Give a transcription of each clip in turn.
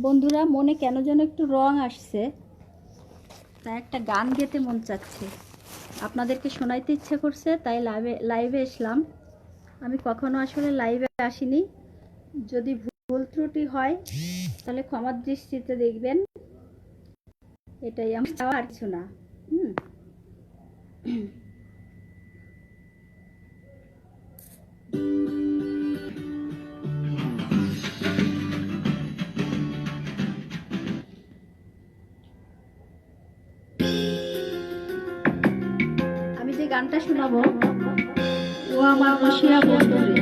বন্ধুরা, মনে কেন যেন একটু রং আসছে, তাই একটা গান গেতে মন চাচ্ছে, আপনাদেরকে শোনাইতে ইচ্ছে করছে, তাই লাইভে এসলাম। আমি কখনো আসলে লাইভে আসিনি, যদি ভুল ত্রুটি হয় তাহলে ক্ষমার দৃষ্টিতে দেখবেন। এটাই আমার চাওয়া, আর কিছু না। আমি যে গানটা শোনাবো, ও আমার বসিয়া বন্ধুরে।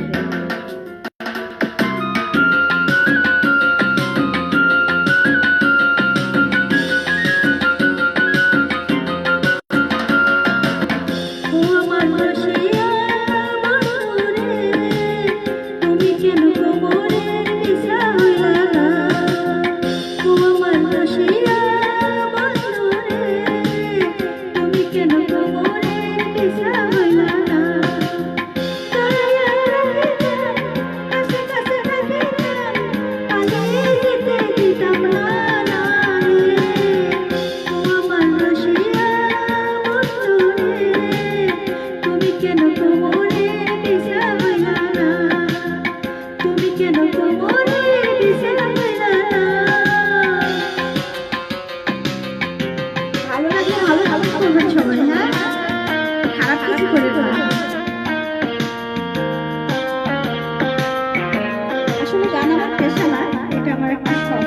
আসলে গান আমার পেশা না, এটা আমার একটা শখ।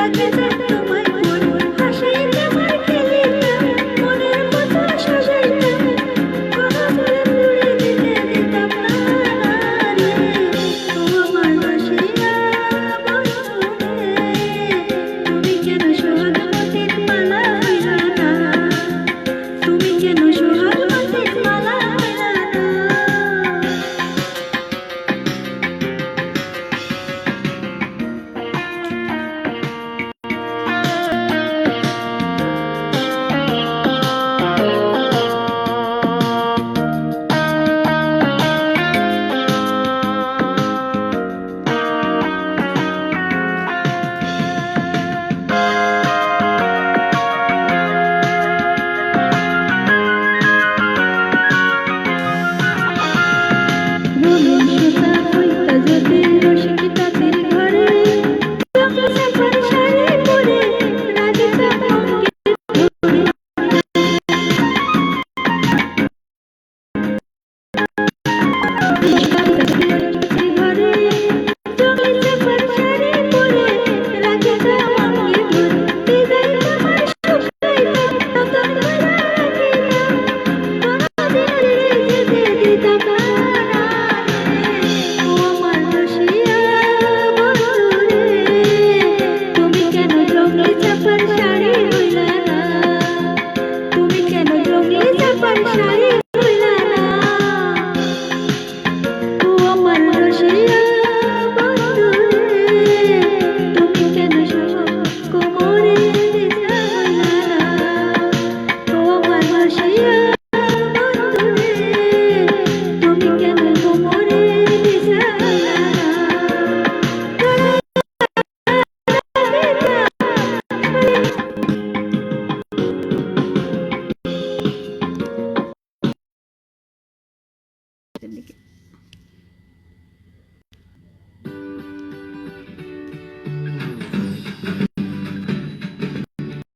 Gracias.